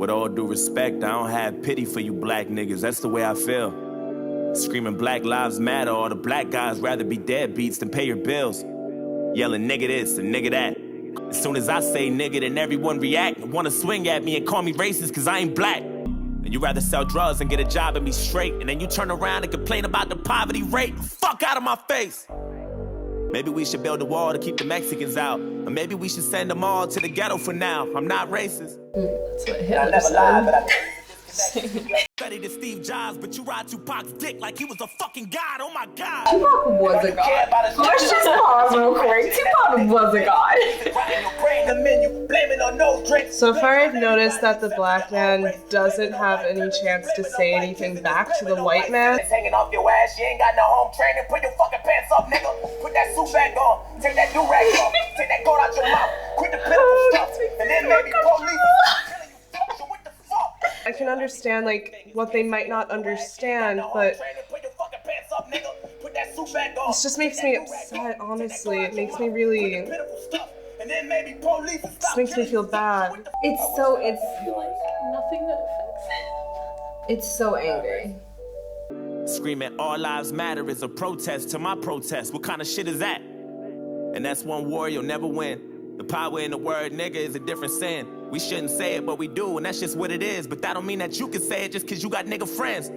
With all due respect, I don't have pity for you black niggas. That's the way I feel. Screaming Black Lives Matter, all the black guys rather be deadbeats than pay your bills. Yelling nigga this and nigga that. As soon as I say nigga, then everyone react and wanna swing at me and call me racist cause I ain't black. And you rather sell drugs and get a job and be straight, and then you turn around and complain about the poverty rate. Fuck out of my face. Maybe we should build a wall to keep the Mexicans out. Or maybe we should send them all to the ghetto for now. I'm not racist. That's what Hitler said. Study to Steve Jobs, but you ride Tupac's dick like he was a fucking god. Oh my god. Tupac was a god. Let's just pause real quick. Tupac was a god. So far I've noticed that the black man doesn't have any chance to say anything back to the white man. Hanging off your ass, you ain't got no home training. Put your fucking pants up, nigga. Put that suit back on. Take that do-rag off. Take that coat out your mouth. Quit the pitiful stuff. And then maybe police. I can understand like what they might not understand, but this just makes me upset, honestly. It makes me really, this makes me feel bad. It's like nothing that affects it. It's so angry. Screaming all lives matter is a protest to my protest. What kind of shit is that? And that's one war you'll never win. The power in the word nigga is a different sin. We shouldn't say it, but we do, and that's just what it is. But that don't mean that you can say it just because you got nigga friends.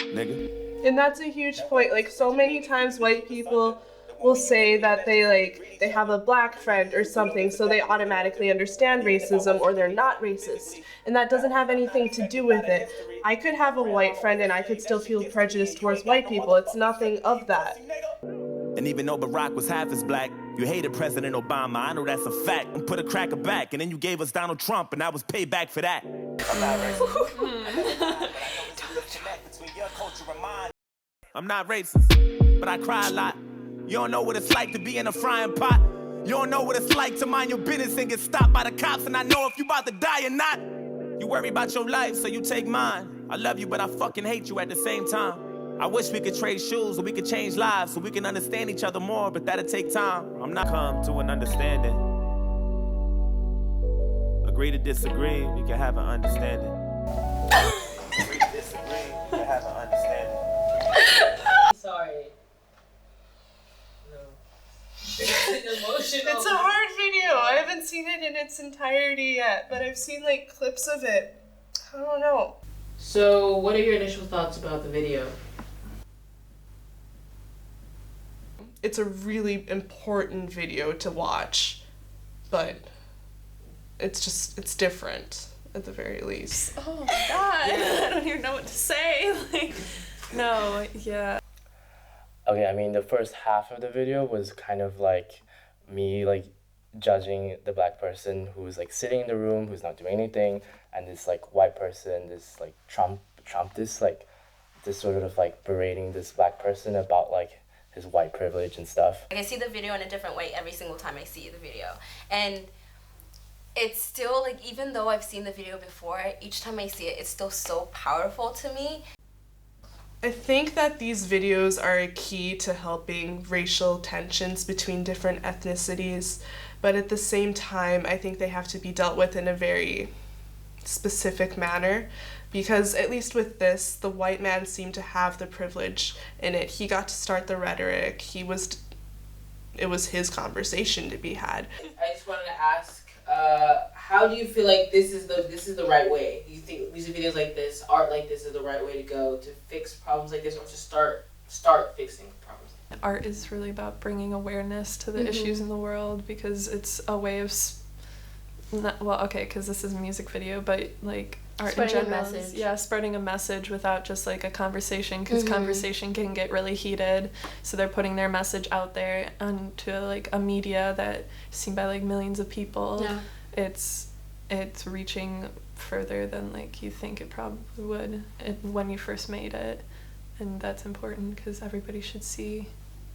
Nigga. And that's a huge point. Like, so many times white people will say that they have a black friend or something, so they automatically understand racism or they're not racist. And that doesn't have anything to do with it. I could have a white friend and I could still feel prejudice towards white people. It's nothing of that. And even though Barack was half as black, you hated President Obama. I know that's a fact. And put a cracker back, and then you gave us Donald Trump, and I was payback for that. I'm not racist, but I cry a lot. You don't know what it's like to be in a frying pot. You don't know what it's like to mind your business and get stopped by the cops, and I know if you about to die or not. You worry about your life, so you take mine. I love you, but I fucking hate you at the same time. I wish we could trade shoes so we could change lives so we can understand each other more, but that'll take time. I'm not come to an understanding. Agree to disagree, we can have an understanding. Agree to disagree, we can have an understanding. Sorry. No. Emotional. It's a hard video. I haven't seen it in its entirety yet, but I've seen like clips of it. I don't know. So, what are your initial thoughts about the video? It's a really important video to watch, but it's different at the very least. Oh my god, I don't even know what to say. Like, no, yeah. Okay, I mean, the first half of the video was kind of like me like judging the black person who's like sitting in the room, who's not doing anything, and this like white person, this like Trump, this sort of like berating this black person about like his white privilege and stuff. I see the video in a different way every single time I see the video. And it's still like, even though I've seen the video before, each time I see it, it's still so powerful to me. I think that these videos are a key to helping racial tensions between different ethnicities, but at the same time, I think they have to be dealt with in a very specific manner, because at least with this, the white man seemed to have the privilege in it. He got to start the rhetoric. It was his conversation to be had. I just wanted to ask, how do you feel like this is the right way? Do you think music videos like this, art like this, is the right way to go to fix problems like this, or to start fixing problems? Art is really about bringing awareness to the issues in the world, because it's a way of because this is a music video, but like art Spreading in general a message. yeah, spreading a message without just like a conversation, because conversation can get really heated, so they're putting their message out there onto like a media that is seen by like millions of people. Yeah. It's reaching further than like you think it probably would when you first made it, and that's important because everybody should see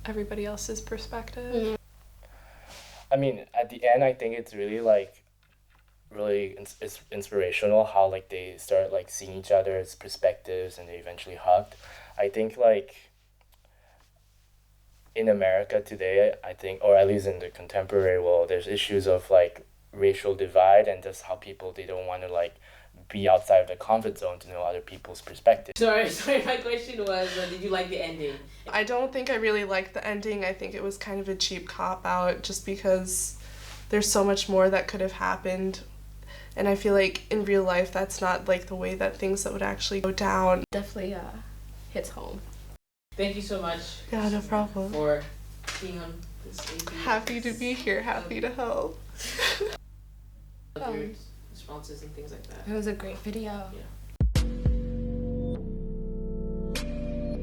everybody else's perspective. I mean, at the end, I think it's really like it's inspirational how like they start like seeing each other's perspectives and they eventually hugged. I think like in America today, I think, or at least in the contemporary world, there's issues of like racial divide and just how people, they don't want to like be outside of their comfort zone to know other people's perspective. Sorry, my question was, did you like the ending? I don't think I really liked the ending. I think it was kind of a cheap cop-out just because there's so much more that could have happened. And I feel like in real life, that's not like the way that things that would actually go down. Definitely hits home. Thank you so much. Yeah, no problem. For being on this AP. Happy to be here, happy to help. Your responses and things like that. It was a great video. Yeah.